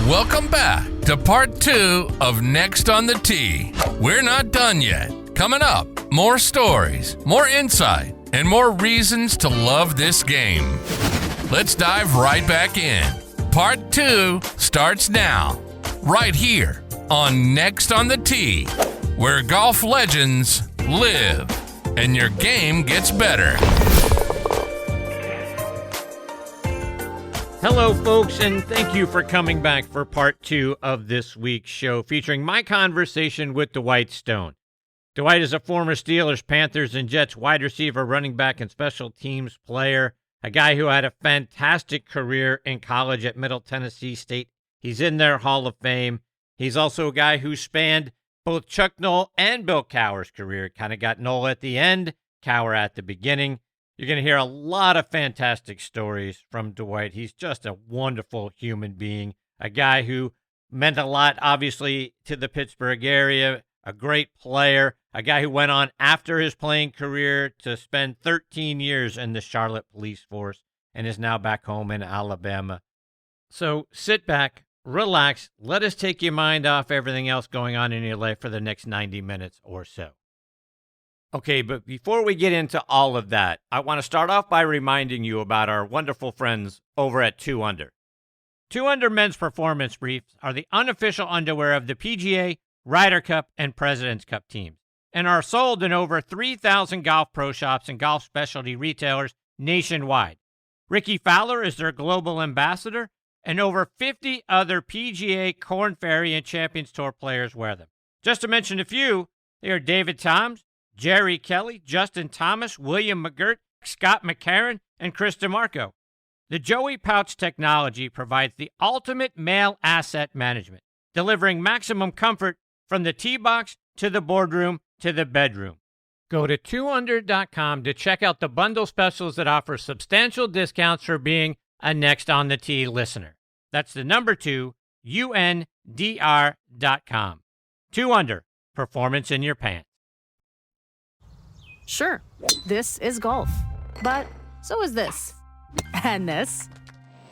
Welcome back to part 2 of Next on the Tee. We're not done yet. Coming up, more stories, more insight, and more reasons to love this game. Let's dive right back in. Part 2 starts now, right here on Next on the Tee, where golf legends live and your game gets better. Hello, folks, and thank you for coming back for part 2 of this week's show, featuring my conversation with Dwight Stone. Dwight is a former Steelers, Panthers, and Jets wide receiver, running back, and special teams player, a guy who had a fantastic career in college at Middle Tennessee State. He's in their Hall of Fame. He's also a guy who spanned both Chuck Noll and Bill Cowher's career. Kind of got Noll at the end, Cowher at the beginning. You're going to hear a lot of fantastic stories from Dwight. He's just a wonderful human being, a guy who meant a lot, obviously, to the Pittsburgh area, a great player, a guy who went on after his playing career to spend 13 years in the Charlotte police force and is now back home in Alabama. So sit back, relax, let us take your mind off everything else going on in your life for the next 90 minutes or so. Okay, but before we get into all of that, I want to start off by reminding you about our wonderful friends over at 2 Under. 2 Under men's performance briefs are the unofficial underwear of the PGA, Ryder Cup, and President's Cup teams, and are sold in over 3,000 golf pro shops and golf specialty retailers nationwide. Ricky Fowler is their global ambassador, and over 50 other PGA, Korn Ferry, and Champions Tour players wear them. Just to mention a few, they are David Toms, Jerry Kelly, Justin Thomas, William McGirt, Scott McCarron, and Chris DeMarco. The Joey Pouch technology provides the ultimate male asset management, delivering maximum comfort from the tee box to the boardroom to the bedroom. Go to 2under.com to check out the bundle specials that offer substantial discounts for being a Next on the Tee listener. That's the number 2, UNDR.com. 2 Under, performance in your pants. Sure, this is golf, but so is this, and this,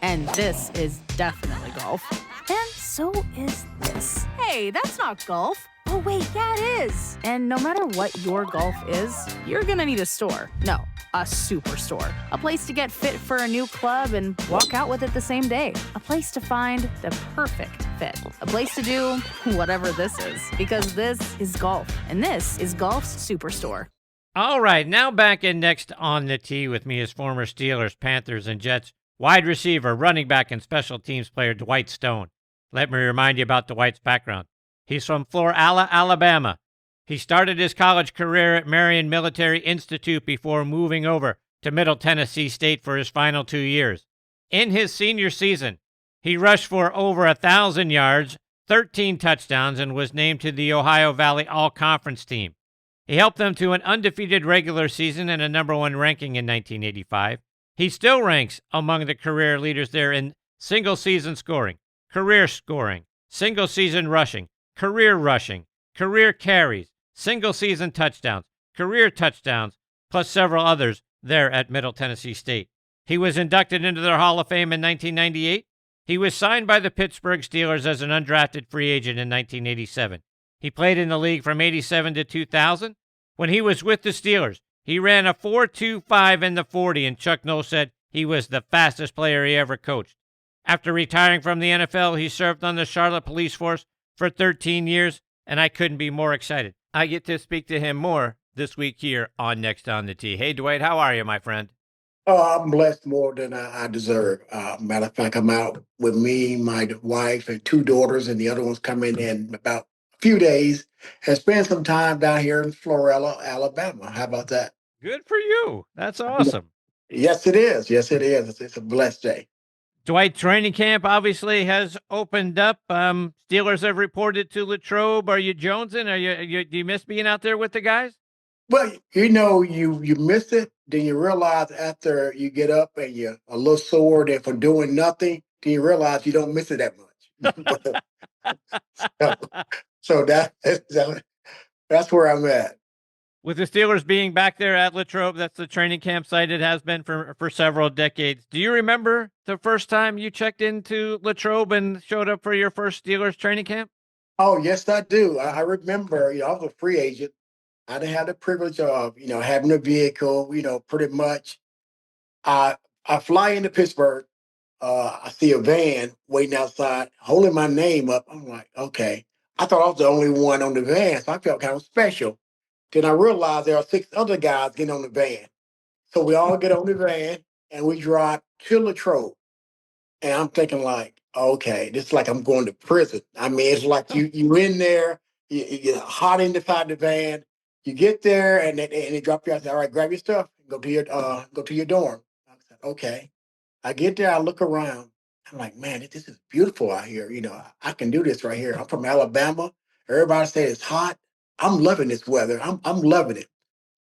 and this is definitely golf, and so is this. Hey, that's not golf. Oh wait, yeah it is. And no matter what your golf is, you're gonna need a store. No, a superstore. A place to get fit for a new club and walk out with it the same day. A place to find the perfect fit. A place to do whatever this is, because this is golf, and this is golf's superstore. All right, now back in Next on the Tee with me is former Steelers, Panthers, and Jets wide receiver, running back, and special teams player Dwight Stone. Let me remind you about Dwight's background. He's from Florala, Alabama. He started his college career at Marion Military Institute before moving over to Middle Tennessee State for his final 2 years. In his senior season, he rushed for over 1,000 yards, 13 touchdowns, and was named to the Ohio Valley All-Conference team. He helped them to an undefeated regular season and a number 1 ranking in 1985. He still ranks among the career leaders there in single-season scoring, single-season rushing, career carries, single-season touchdowns, career touchdowns, plus several others there at Middle Tennessee State. He was inducted into their Hall of Fame in 1998. He was signed by the Pittsburgh Steelers as an undrafted free agent in 1987. He played in the league from 87 to 2000. When he was with the Steelers, he ran a 4.25 in the 40, and Chuck Noll said he was the fastest player he ever coached. After retiring from the NFL, he served on the Charlotte police force for 13 years, and I couldn't be more excited. I get to speak to him more this week here on Next on the Tee. Hey, Dwight, how are you, my friend? Oh, I'm blessed more than I deserve. Matter of fact, I'm out with me, my wife, and 2 daughters, and the other one's coming in about few days and spend some time down here in Florala, Alabama. How about that? Good for you. That's awesome. Yes, it is. Yes, it is. It's a blessed day. Dwight, training camp obviously has opened up. Steelers have reported to Latrobe. Are you jonesing? Do you miss being out there with the guys? Well, you miss it, then you realize after you get up and you're a little sore then for doing nothing, then you realize you don't miss it that much. So that's where I'm at. With the Steelers being back there at Latrobe, that's the training camp site it has been for several decades. Do you remember the first time you checked into Latrobe and showed up for your first Steelers training camp? Oh, yes, I do. I remember, I was a free agent. I didn't have the privilege of, having a vehicle, pretty much. I I fly into Pittsburgh. I see a van waiting outside, holding my name up. I'm like, okay. I thought I was the only one on the van, so I felt kind of special. Then I realized there are six other guys getting on the van. So we all get on the van and we drive to Latrobe. And I'm thinking like, okay, this is like I'm going to prison. I mean, it's like you in there, you get hot inside the van. You get there and they drop you out. Say, all right, grab your stuff, and go to your dorm. I said, okay. I get there, I look around. I'm like, man, this is beautiful out here. I can do this right here. I'm from Alabama. Everybody say it's hot. I'm loving this weather. I'm loving it.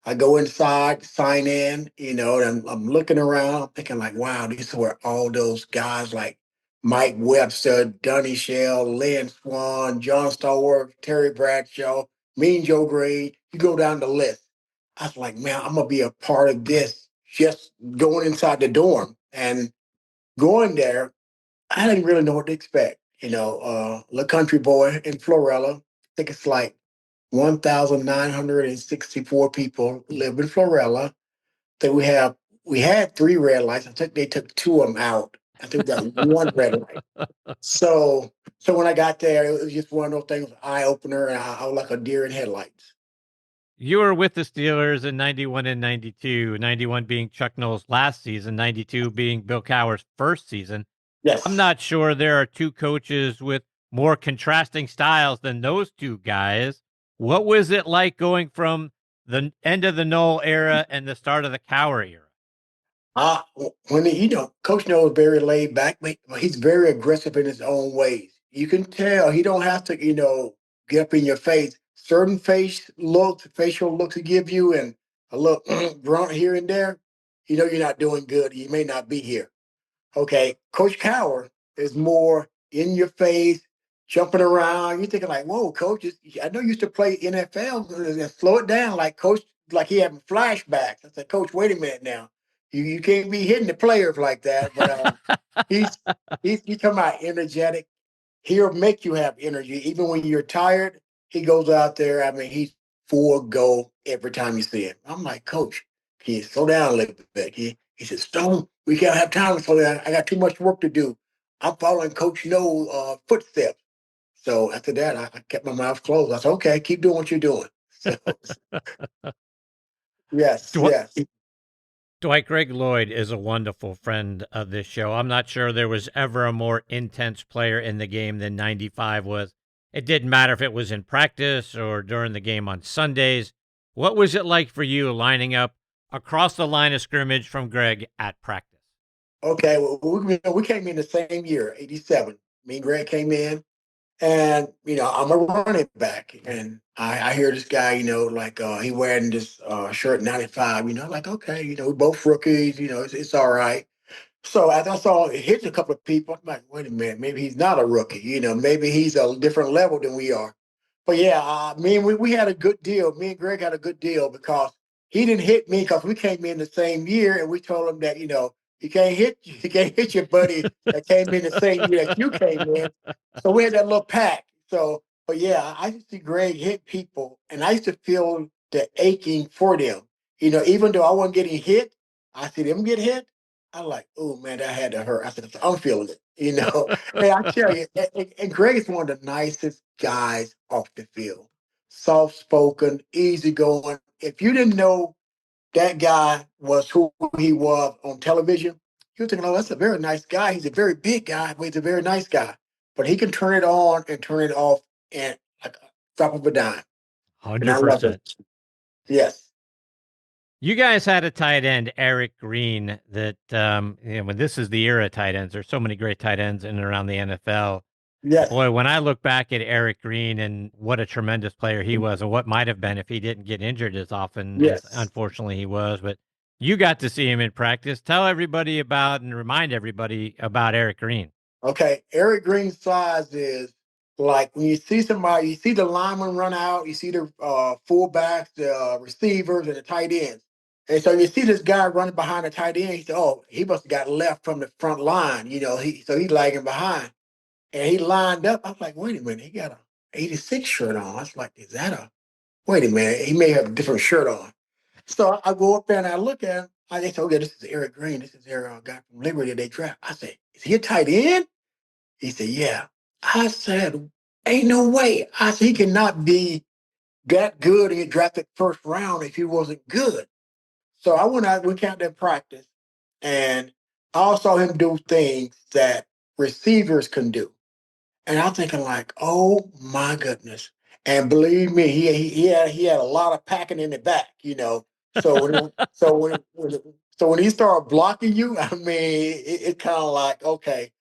I go inside, sign in, and I'm looking around, I'm thinking like, wow, these are where all those guys like Mike Webster, Dunny Shell, Lynn Swan, John Stallworth, Terry Bradshaw, Mean Joe Gray. You go down the list. I was like, man, I'm gonna be a part of this. Just going inside the dorm and going there, I didn't really know what to expect. little country boy in Florella. I think it's like 1,964 people live in Florella. That we had three red lights. I think they took two of them out. I think we got one red light. So when I got there, it was just one of those things, eye opener, and I was like a deer in headlights. You were with the Steelers in 91 and 92, 91 being Chuck Noll's last season, 92 being Bill Cowher's first season. I'm Yes. not sure there are two coaches with more contrasting styles than those two guys. What was it like going from the end of the Noll era and the start of the Cowher era? Coach Noll is very laid back, but he's very aggressive in his own ways. You can tell he don't have to, get up in your face. Certain facial looks he give you, and a little grunt here and there. You're not doing good. You may not be here. Okay, Coach Cowher is more in your face, jumping around. You're thinking like, "Whoa, coach! I know you used to play NFL. Slow it down." Like coach, like he having flashbacks. I said, "Coach, wait a minute now. You can't be hitting the players like that." But he's he's talking about energetic. He'll make you have energy even when you're tired. He goes out there. I mean, he's full go every time you see him. I'm like, Coach, can you slow down a little bit? He said, Stone, we can't have time to slow down. I got too much work to do. I'm following Coach Noll's footsteps. So after that, I kept my mouth closed. I said, okay, keep doing what you're doing. So, yes, Dw- yes. Dwight Greg Lloyd is a wonderful friend of this show. I'm not sure there was ever a more intense player in the game than 95 was. It didn't matter if it was in practice or during the game on Sundays. What was it like for you lining up across the line of scrimmage from Greg at practice? Okay, well, we came in the same year, 87. Me and Greg came in. And, I'm a running back. And I hear this guy, like he wearing this shirt 95, like, okay, we're both rookies, it's all right. So as I saw it hit a couple of people, I'm like, wait a minute, maybe he's not a rookie, maybe he's a different level than we are. But yeah, we had a good deal. Me and Greg had a good deal because he didn't hit me because we came in the same year and we told him that, you can't hit your buddy that came in the same year that you came in. So we had that little pact. So, but yeah, I used to see Greg hit people and I used to feel the aching for them. Even though I wasn't getting hit, I see them get hit. I'm like, oh man, that had to hurt. I said, I'm feeling it. Hey, I tell you, and Greg is one of the nicest guys off the field. Soft spoken, easygoing. If you didn't know that guy was who he was on television, you're thinking, oh, that's a very nice guy. He's a very big guy, but he's a very nice guy. But he can turn it on and turn it off and like a drop of a dime. And I love 100%. it. Yes. You guys had a tight end, Eric Green, that, when this is the era of tight ends, there's so many great tight ends in and around the NFL. Yes. Boy, when I look back at Eric Green and what a tremendous player he was and what might have been if he didn't get injured as often as Yes. unfortunately he was, but you got to see him in practice. Tell everybody about and remind everybody about Eric Green. Okay. Eric Green's size is like when you see somebody, you see the lineman run out, you see the fullbacks, the receivers, and the tight ends. And so you see this guy running behind the tight end. He said, "Oh, he must have got left from the front line, he's lagging behind." And he lined up. I was like, "Wait a minute, he got a 86 shirt on." I was like, "Is that a? Wait a minute, he may have a different shirt on." So I go up there and I look at him. They said, "Okay, this is Eric Green. This is their guy from Liberty they draft." I said, "Is he a tight end?" He said, "Yeah." I said, "Ain't no way." I said, "He cannot be that good and get drafted first round if he wasn't good." So I went out, we counted in practice, and I saw him do things that receivers can do. And I'm thinking like, oh my goodness. And believe me, he had a lot of packing in the back, you know. So when he started blocking you, I mean, it kind of like, okay,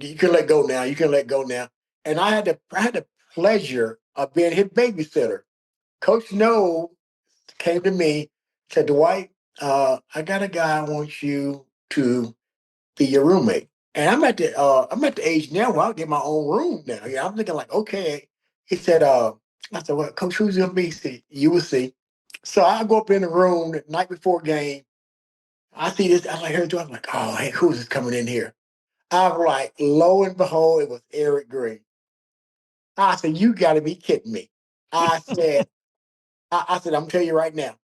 you can let go now. You can let go now. And I had the pleasure of being his babysitter. Coach Noll came to me, said, "Dwight, I got a guy I want you to be your roommate." And I'm at the age now where I'll get my own room now. Yeah, I'm thinking like, okay. He said, I said, "Well, Coach, who's gonna be?" He said, "You will see." So I go up in the room the night before game. I see this. I'm like, I'm like, oh, hey, who's this coming in here? I'm like, lo and behold, it was Eric Green. I said, "You got to be kidding me." I said, I said, "I'm telling you right now."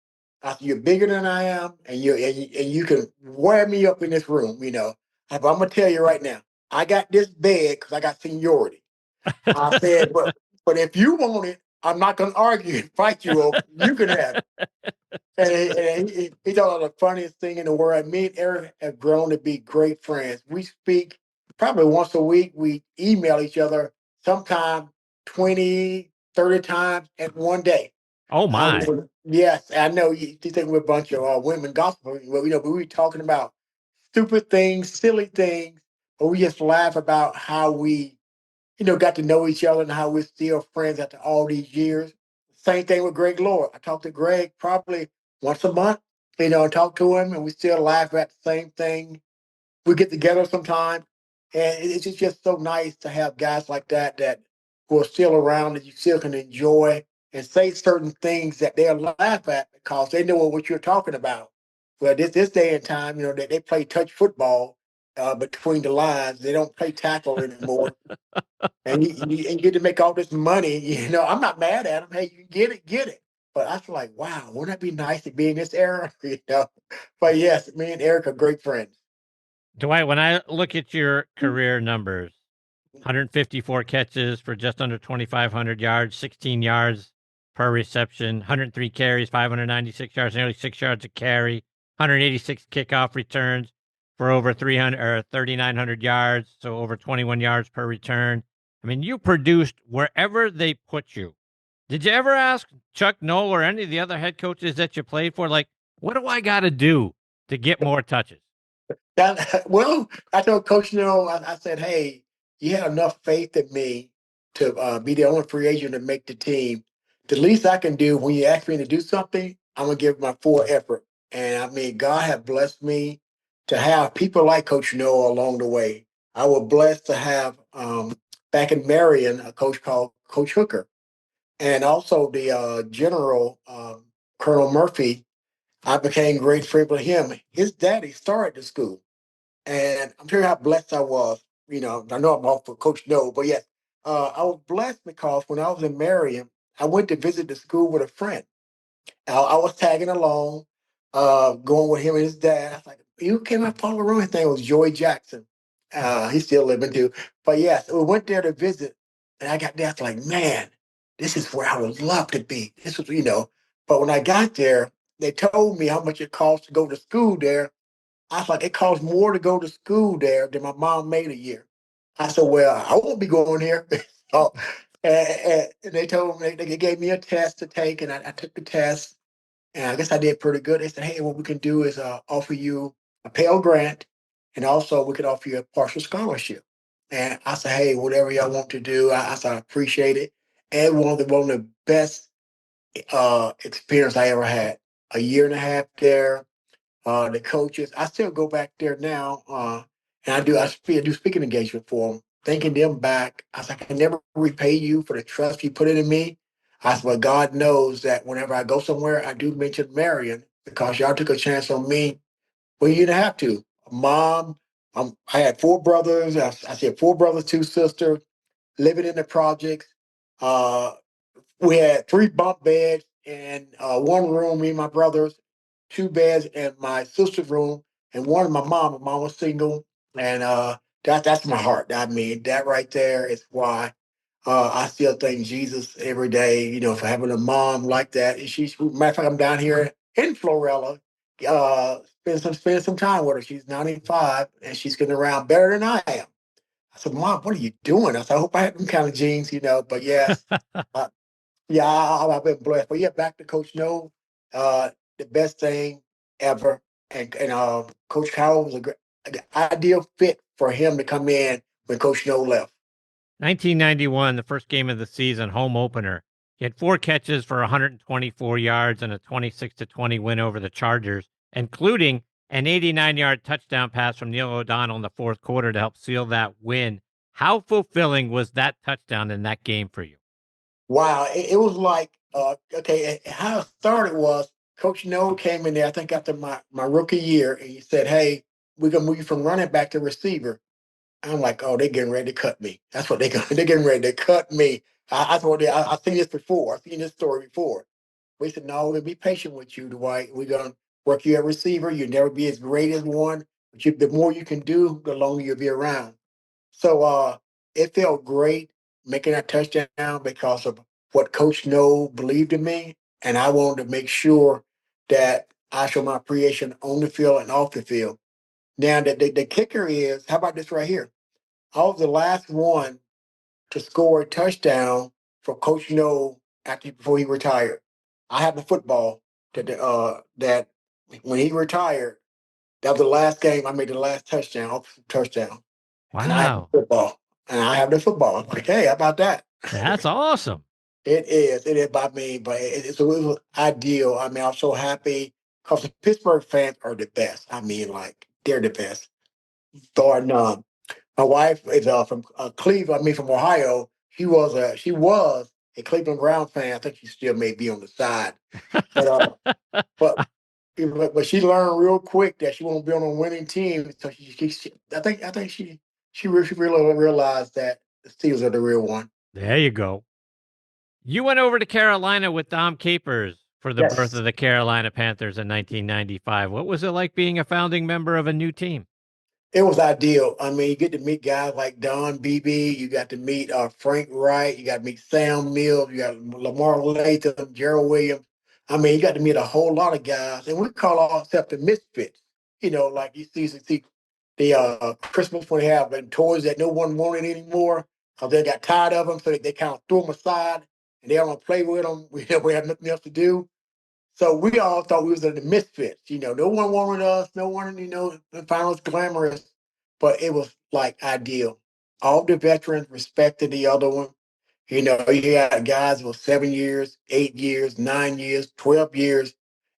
I said, "You're bigger than I am, and you can wear me up in this room, you know." But I'm gonna tell you right now, I got this bed because I got seniority. I said, but if you want it, I'm not gonna argue and fight you over. You can have it. And he thought the funniest thing in the world. Me and Eric have grown to be great friends. We speak probably once a week. We email each other sometime 20, 30 times in one day. Oh my. Yes, I know you think we're a bunch of women gospel, but we talking about stupid things, silly things, but we just laugh about how we got to know each other and how we're still friends after all these years. Same thing with Greg Lloyd. I talk to Greg probably once a month, talk to him, and we still laugh at the same thing. We get together sometime, and it's just so nice to have guys like that who are still around that you still can enjoy and say certain things that they'll laugh at because they know what you're talking about. Well, this day and time, they play touch football between the lines. They don't play tackle anymore. And you get to make all this money. I'm not mad at them. Hey, you get it, get it. But I feel like, wow, wouldn't that be nice to be in this era? But yes, me and Eric are great friends. Dwight, when I look at your career numbers, 154 catches for just under 2,500 yards, 16 yards per reception, 103 carries, 596 yards, nearly 6 yards a carry, 186 kickoff returns for over 300 or 3,900 yards, so over 21 yards per return. I mean, you produced wherever they put you. Did you ever ask Chuck Noll or any of the other head coaches that you played for, like, what do I got to do to get more touches? Well, I told Coach Noll, I said, "Hey, you had enough faith in me to be the only free agent to make the team. The least I can do when you ask me to do something, I'm gonna give my full effort." And I mean, God have blessed me to have people like Coach Noll along the way. I was blessed to have back in Marion a coach called Coach Hooker, and also the general Colonel Murphy. I became great friends with him. His daddy started the school. And I'm telling you how blessed I was. I know I'm off for Coach No, but yes, I was blessed because when I was in Marion, I went to visit the school with a friend. I was tagging along, going with him and his dad. I was like, "You came up follow around." His name was Joy Jackson. He's still living too. But yes, we went there to visit, and I got there. I was like, "Man, this is where I would love to be." This was. But when I got there, they told me how much it cost to go to school there. I was like, "It costs more to go to school there than my mom made a year." I said, "Well, I won't be going here." So, and they told me they gave me a test to take, and I took the test, and I guess I did pretty good. They said, "Hey, what we can do is offer you a Pell Grant, and also we could offer you a partial scholarship." And I said, "Hey, whatever y'all want to do," I said, "I appreciate it." And one of the best experience I ever had. A year and a half there, the coaches. I still go back there now, and I do speaking engagement for them. thanking them back. I said, I can never repay you for the trust you put into me. I said, but God knows that whenever I go somewhere, I do mention Marion because y'all took a chance on me. Well, you didn't have to. Mom, I had four brothers. I said four brothers, two sisters, living in the projects. Uh, we had three bunk beds and one room, me and my brothers, two beds in my sister's room, and one in my mom. My mom was single, and that's my heart. I mean, that right there is why I still thank Jesus every day. You know, for having a mom like that. And she's matter of fact, I'm down here in Florella. Spend some time with her. She's 95 and she's getting around better than I am. I said, Mom, what are you doing? I said, I hope I have them kind of genes, you know. But yes, uh, yeah, I've been blessed. But yeah, back to Coach Noll, the best thing ever. And Coach Cowher was an ideal fit for him to come in when Coach Noll left. 1991, the first game of the season, home opener. He had 4 catches for 124 yards and a 26-20 win over the Chargers, including an 89-yard touchdown pass from Neil O'Donnell in the fourth quarter to help seal that win. How fulfilling was that touchdown in that game for you? Wow, it was like okay. How it started was Coach Noll came in there. I think after my rookie year, and he said, "Hey, we're gonna move you from running back to receiver." I'm like, "Oh, they're getting ready to cut me. That's what they're getting ready to cut me." I thought I've seen this before. I've seen this story before. We said, "No, we'll be patient with you, Dwight. We're gonna work you at receiver. You'll never be as great as one, but the more you can do, the longer you'll be around." So it felt great making that touchdown because of what Coach Noll believed in me. And I wanted to make sure that I show my appreciation on the field and off the field. Now, the kicker is how about this right here? I was the last one to score a touchdown for Coach Noll before he retired. I have the football that when he retired, that was the last game I made the last touchdown and I have the Wow, football. And I have the football. I'm like, hey, how about that? that's awesome. It is. It is by me, but it was ideal. I mean, I'm so happy because the Pittsburgh fans are the best. I mean, like, they're the best, bar none. My wife is from Cleveland, I mean, from Ohio. She was a Cleveland Brown fan. I think she still may be on the side. But but but she learned real quick that she won't be on a winning team. So I think she really realized that the Steelers are the real one. There you go. You went over to Carolina with Dom Capers for the birth Yes. of the Carolina Panthers in 1995. What was it like being a founding member of a new team? It was ideal. I mean, you get to meet guys like Don Beebe. You got to meet Frank Wright. You got to meet Sam Mills. You got Lamar Latham, Gerald Williams. I mean, you got to meet a whole lot of guys. And we call ourselves the misfits. You know, like you see the Christmas when they have toys that no one wanted anymore because they got tired of them. So they kind of threw them aside and they don't want to play with them. We have nothing else to do. So we all thought we was the misfits. You know, no one wanted us. No one, found us glamorous. But it was like ideal. All the veterans respected the other one. You know, you had guys with 7 years, 8 years, 9 years, 12 years.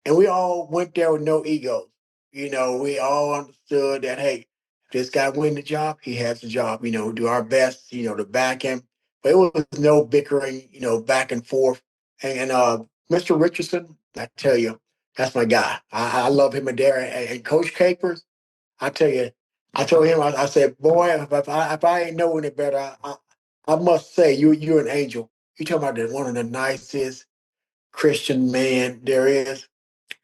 And we all went there with no egos. You know, we all understood that, hey, if this guy win the job, he has the job. You know, we do our best, to back him. But it was no bickering, back and forth. And Mr. Richardson, I tell you, that's my guy. I love him and Darren. And Coach Capers, I tell you, I told him, I said, boy, if I ain't know any better, I must say, you're an angel. You talking about one of the nicest Christian man there is.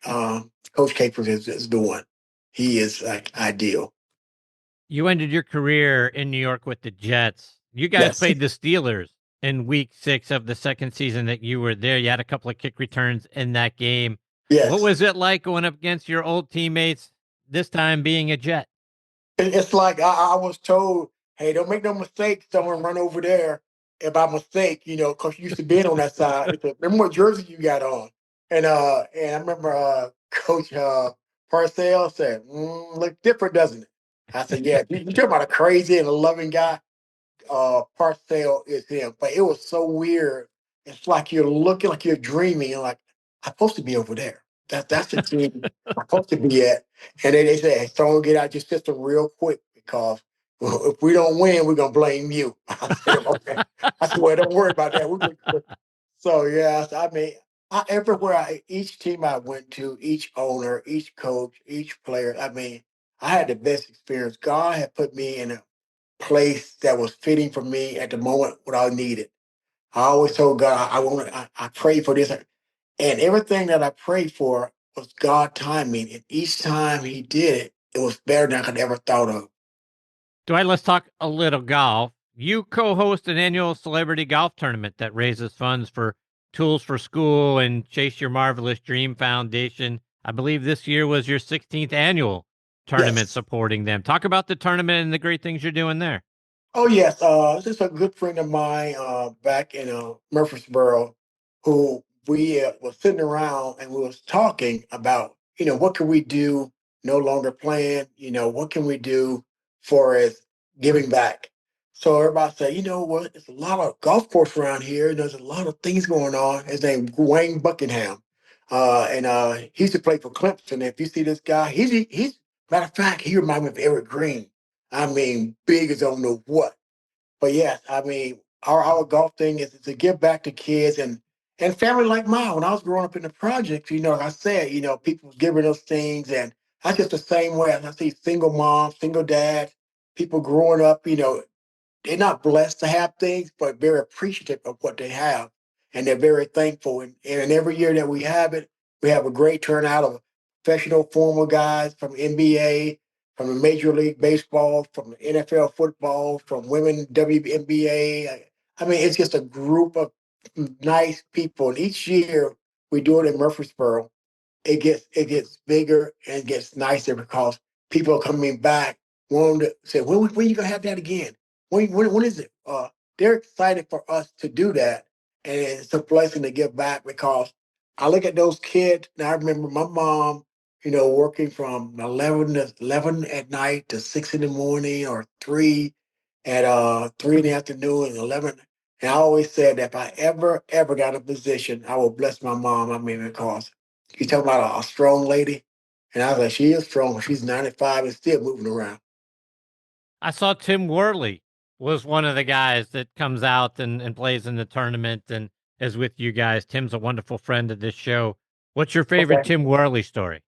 Coach Capers is the one. He is like ideal. You ended your career in New York with the Jets. You guys Yes, played the Steelers in week 6 of the second season that you were there. You had a couple of kick returns in that game. What yes. was it like going up against your old teammates, this time being a Jet? It's like I was told, hey, don't make no mistakes. Someone run over there and by mistake, because you used to be on that side. He said, remember what jersey you got on? And I remember Coach Parcell said, look different, doesn't it? I said, yeah. You talking about a crazy and a loving guy? Parcell is him. But it was so weird. It's like you're looking like you're dreaming. You're like, I'm supposed to be over there. That's the team I'm supposed to be at. And they say, hey, someone get out your system real quick because Well, if we don't win, we're gonna blame you. I said, okay. I said, well, don't worry about that. So yes, I mean, each team I went to, each owner, each coach, each player. I mean, I had the best experience. God had put me in a place that was fitting for me at the moment what I needed. I always told God, I prayed for this, and everything that I prayed for was God timing, and each time He did it, it was better than I could ever thought of. Dwight, let's talk a little golf. You co-host an annual celebrity golf tournament that raises funds for Tools for School and Chase Your Marvelous Dream Foundation. I believe this year was your 16th annual tournament Yes. supporting them. Talk about the tournament and the great things you're doing there. Oh yes, this is a good friend of mine back in Murfreesboro, who we was sitting around and we was talking about, what can we do? No longer playing, what can we do for as giving back? So everybody said, you know what? There's a lot of golf course around here. There's a lot of things going on. His name Wayne Buckingham, and he used to play for Clemson. If you see this guy, he's matter of fact, he reminds me of Eric Green. I mean, big as don't know what. But yes, I mean, our golf thing is to give back to kids and family like mine. When I was growing up in the projects, like I said, people was giving us things, and that's just the same way. I see single moms, single dads, people growing up, they're not blessed to have things, but very appreciative of what they have. And they're very thankful. And every year that we have it, we have a great turnout of professional former guys from NBA, from the Major League Baseball, from the NFL football, from women WNBA. I mean, it's just a group of nice people. And each year we do it in Murfreesboro, it gets bigger and gets nicer because people are coming back wanting to say, when are you gonna have that again? When is it? They're excited for us to do that, and it's a blessing to give back because I look at those kids and I remember my mom, working from 11 at night to 6 in the morning or 3 in the afternoon and 11. And I always said that if I ever got a position, I will bless my mom. I mean, because you talking about a strong lady? And I was like, she is strong. She's 95 and still moving around. I saw Tim Worley was one of the guys that comes out and plays in the tournament and is with you guys. Tim's a wonderful friend of this show. What's your favorite Okay. Tim Worley story?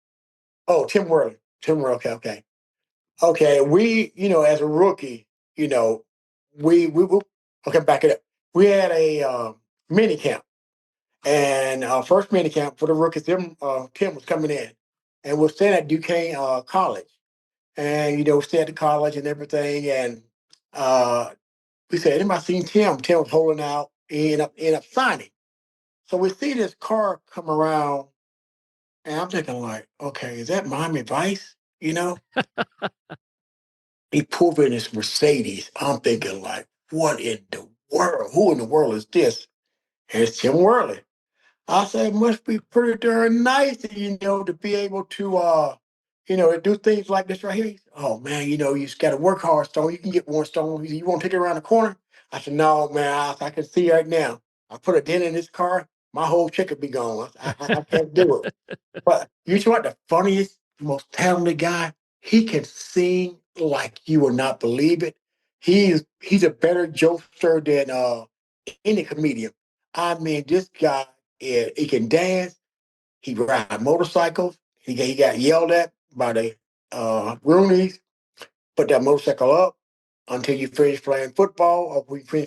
Oh, Tim Worley. Tim Worley. Okay, okay. Okay, we, as a rookie, you know, we okay, back it up. We had a mini camp, and our first mini camp for the rookies, Tim was coming in, and we're staying at Duquesne College, and stay at the college and everything, and uh, we said, anybody seen Tim? Tim was holding out. He ended up signing. So we see this car come around, and I'm thinking like, okay, is that Miami Vice? You know, he pulled in his Mercedes. I'm thinking like, what in the world? Who in the world is this? And it's Tim Worley. I said, it must be pretty darn nice, to be able to do things like this right here. He said, oh man, you just got to work hard, Stone. You can get one, Stone. You want to take it around the corner? I said, no, man. I can see right now. I put a dent in this car, my whole check would be gone. I can't do it. But you know what? The funniest, most talented guy. He can sing like you will not believe it. He's a better jokester than any comedian. I mean, this guy, he can dance. He ride motorcycles. He got yelled at by the Roonies. Put that motorcycle up until you finish playing football, or till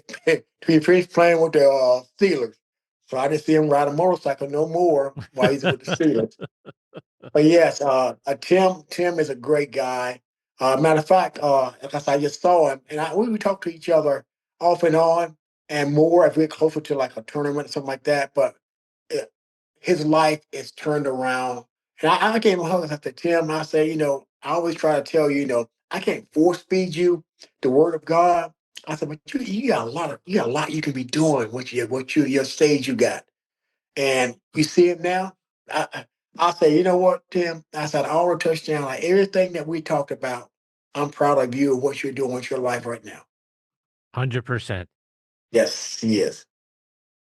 you finish playing with the Steelers. So I didn't see him ride a motorcycle no more while he's with the Steelers. But yes, Tim is a great guy. Matter of fact, like I said, I just saw him, and we talk to each other off and on, and more as we get closer to like a tournament or something like that. But uh, his life is turned around, and I gave him a hug. I said, Tim, I say, I always try to tell you, I can't force feed you the word of God. I said, but you got a lot you can be doing with your stage you got. And you see it now. I say, you know what, Tim? I said, all the touchdown, like everything that we talked about. I'm proud of you and what you're doing with your life right now. 100%. Yes, he is.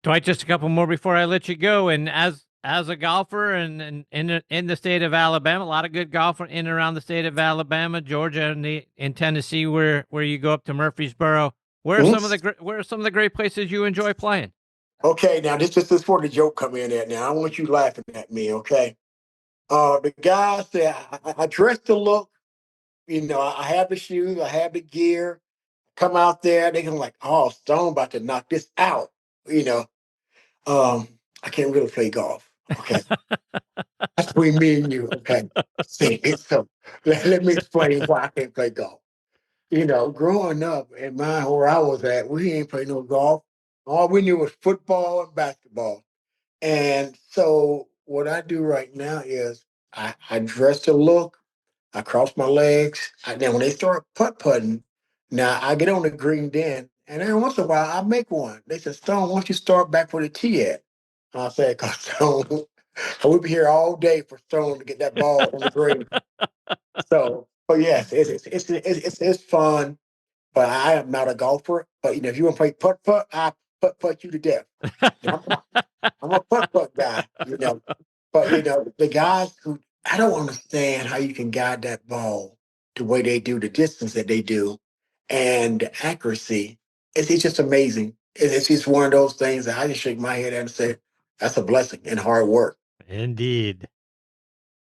Dwight, just a couple more before I let you go. And as as a golfer and in the state of Alabama, a lot of good golf in and around the state of Alabama, Georgia, and in Tennessee, where you go up to Murfreesboro. Where are some of the great places you enjoy playing? Okay, now this is where the joke come in at. Now I want you laughing at me, okay? The guy said I dress to look. I have the shoes, I have the gear. Come out there, they can like, oh, Stone about to knock this out. You know, I can't really play golf. Okay, that's between me and you. Okay, see, so let me explain why I can't play golf. Growing up in where I was at, we ain't play no golf. All we knew was football and basketball. And so what I do right now is I dress to look, I cross my legs. Then when they start putt-putting, now I get on the green then, and every once in a while I make one. They said, Stone, why don't you start back where the tee at? I said, because Stone, we'll be here all day for Stone to get that ball on the green. So, but yes, it's fun. But I am not a golfer. But if you want to play putt-putt, I putt-putt you to death. I'm a putt-putt guy. But the guys who I don't understand how you can guide that ball the way they do, the distance that they do, and the accuracy. It's just amazing. It's just one of those things that I just shake my head at and say, that's a blessing and hard work. Indeed.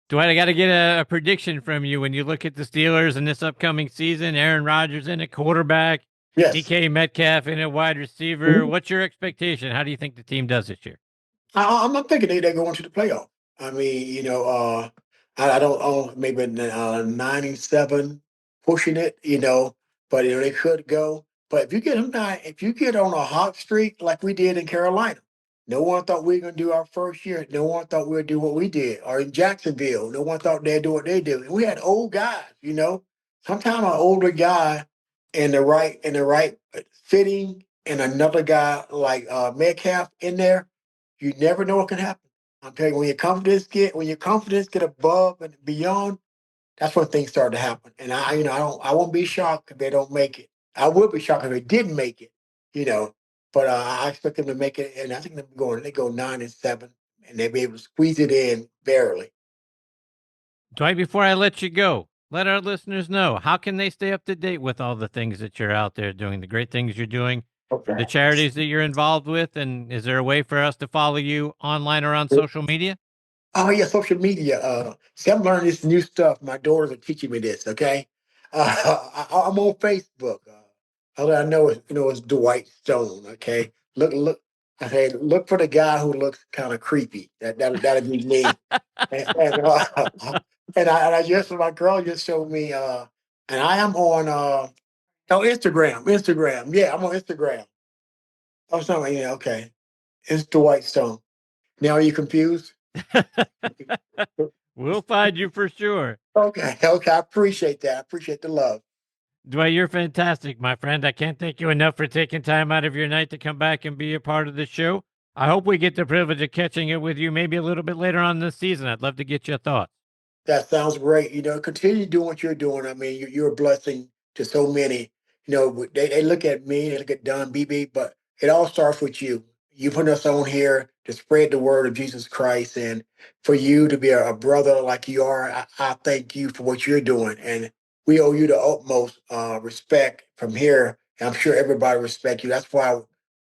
Dwight, I got to get a prediction from you when you look at the Steelers in this upcoming season. Aaron Rodgers in at quarterback, Yes. DK Metcalf in at wide receiver. Mhm. What's your expectation? How do you think the team does this year? I'm not thinking they're going to the playoff. I mean, I don't own maybe 97 pushing it, but they could go. But if you get on a hot streak like we did in Carolina, no one thought we were going to do our first year. No one thought we would do what we did. Or in Jacksonville, no one thought they'd do what they do. And we had old guys, Sometimes an older guy in the right fitting and another guy like Metcalf in there, you never know what can happen. I'm telling you, when your confidence get above and beyond, that's when things start to happen. And I won't be shocked if they don't make it. I would be shocked if they didn't make it, you know. But I expect them to make it, and I think they go 9-7, and they'll be able to squeeze it in barely. Dwight, before I let you go, let our listeners know, how can they stay up to date with all the things that you're out there doing, the great things you're doing, Okay. the charities that you're involved with, and is there a way for us to follow you online or on social media? Oh yeah, social media. See, I'm learning this new stuff. My daughters are teaching me this. Okay, I'm on Facebook. All I know is it's Dwight Stone. Okay, look. Okay, look for the guy who looks kind of creepy. That'll be me. And I just my girl just showed me. And I am on Instagram. Instagram. Yeah, I'm on Instagram. Oh, something. Yeah. Okay, it's Dwight Stone. Now are you confused? We'll find you for sure. Okay, okay. I appreciate that. I appreciate the love. Dwight, you're fantastic, my friend. I can't thank you enough for taking time out of your night to come back and be a part of the show. I hope we get the privilege of catching it with you maybe a little bit later on this season. I'd love to get your thoughts. That sounds great. Continue doing what you're doing. I mean, you're a blessing to so many. They look at me, they look at Don Beebe, but it all starts with you. You put us on here to spread the word of Jesus Christ, and for you to be a brother like you are, I thank you for what you're doing, and we owe you the utmost respect from here. And I'm sure everybody respects you. That's why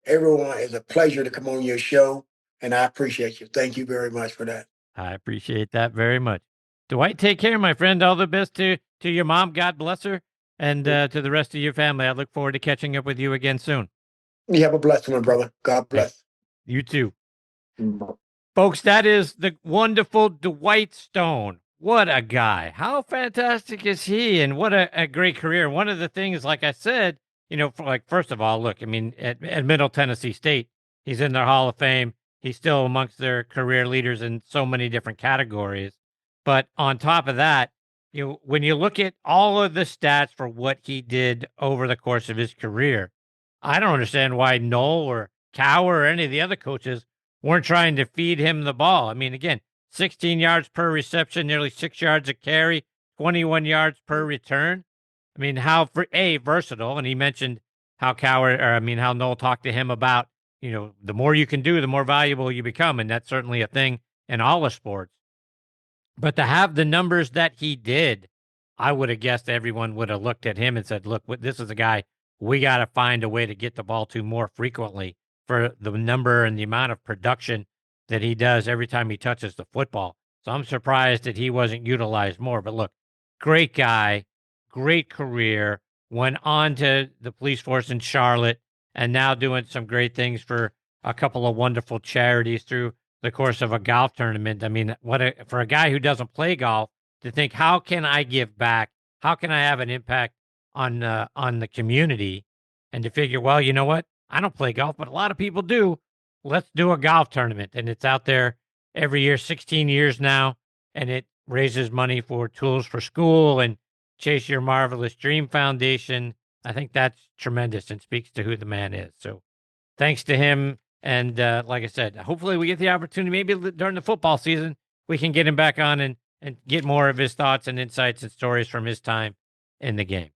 everyone is a pleasure to come on your show, and I appreciate you. Thank you very much for that. I appreciate that very much. Dwight, take care, my friend. All the best to your mom. God bless her. And to the rest of your family. I look forward to catching up with you again soon. You have a blessed one, brother. God bless. You too. Mhm. Folks, that is the wonderful Dwight Stone. What a guy. How fantastic is he? And what a great career. One of the things, like I said, first of all, look, I mean, at Middle Tennessee State, he's in their Hall of Fame. He's still amongst their career leaders in so many different categories. But on top of that, when you look at all of the stats for what he did over the course of his career, I don't understand why Noll or Cowher or any of the other coaches weren't trying to feed him the ball. I mean, again, 16 yards per reception, nearly 6 yards a carry, 21 yards per return. I mean, how versatile. And he mentioned how how Noll talked to him about, the more you can do, the more valuable you become. And that's certainly a thing in all the sports. But to have the numbers that he did, I would have guessed everyone would have looked at him and said, look, this is a guy we got to find a way to get the ball to more frequently for the number and the amount of production that he does every time he touches the football. So I'm surprised that he wasn't utilized more. But look, great guy, great career, went on to the police force in Charlotte, and now doing some great things for a couple of wonderful charities through the course of a golf tournament. I mean, for a guy who doesn't play golf to think, how can I give back? How can I have an impact on the community? And to figure, well, you know what? I don't play golf, but a lot of people do. Let's do a golf tournament. And it's out there every year, 16 years now, and it raises money for Tools for School and Chase Your Marvelous Dream Foundation. I think that's tremendous and speaks to who the man is. So thanks to him. And like I said, hopefully we get the opportunity, maybe during the football season, we can get him back on and get more of his thoughts and insights and stories from his time in the game.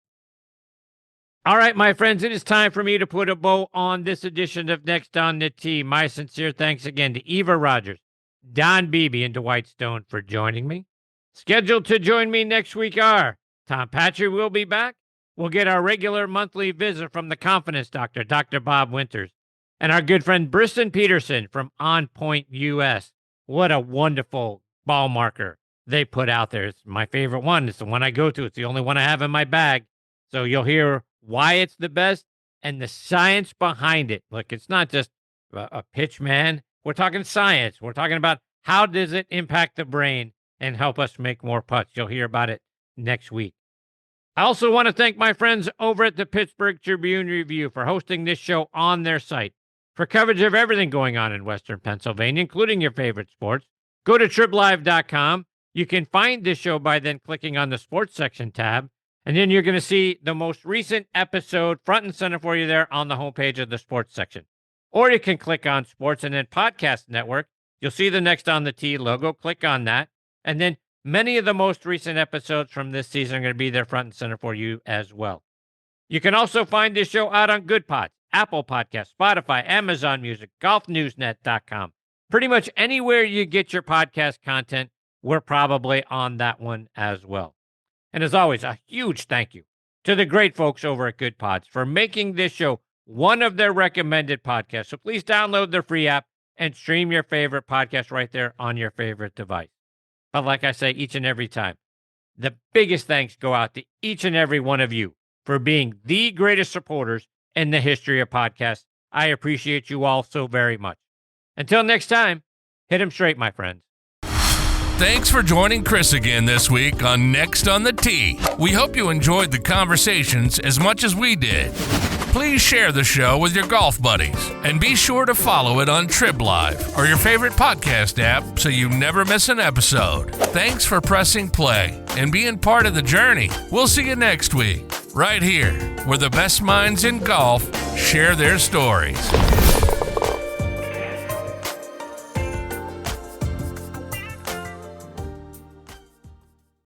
All right, my friends, it is time for me to put a bow on this edition of Next on the Tee. My sincere thanks again to Eva Rogers, Don Beebe, and Dwight Stone for joining me. Scheduled to join me next week are Tom Patrick will be back. We'll get our regular monthly visit from the Confidence Doctor, Dr. Bob Winters, and our good friend Briston Peterson from On Point US. What a wonderful ball marker they put out there. It's my favorite one. It's the one I go to. It's the only one I have in my bag. So you'll hear why it's the best and the science behind it. Look, it's not just a pitch, man. We're talking science. We're talking about how does it impact the brain and help us make more putts. You'll hear about it next week. I also want to thank my friends over at the Pittsburgh Tribune-Review for hosting this show on their site. For coverage of everything going on in Western Pennsylvania, including your favorite sports, go to triblive.com. You can find this show by then clicking on the sports section tab, and then you're going to see the most recent episode front and center for you there on the homepage of the sports section. Or you can click on sports and then podcast network. You'll see the Next on the Tee logo. Click on that. And then many of the most recent episodes from this season are going to be there front and center for you as well. You can also find this show out on Good Pods, Apple Podcasts, Spotify, Amazon Music, golfnewsnet.com. Pretty much anywhere you get your podcast content, we're probably on that one as well. And as always, a huge thank you to the great folks over at Good Pods for making this show one of their recommended podcasts. So please download their free app and stream your favorite podcast right there on your favorite device. But like I say each and every time, the biggest thanks go out to each and every one of you for being the greatest supporters in the history of podcasts. I appreciate you all so very much. Until next time, hit 'em straight, my friends. Thanks for joining Chris again this week on Next on the Tee. We hope you enjoyed the conversations as much as we did. Please share the show with your golf buddies and be sure to follow it on TribLive or your favorite podcast app so you never miss an episode. Thanks for pressing play and being part of the journey. We'll see you next week, right here, where the best minds in golf share their stories.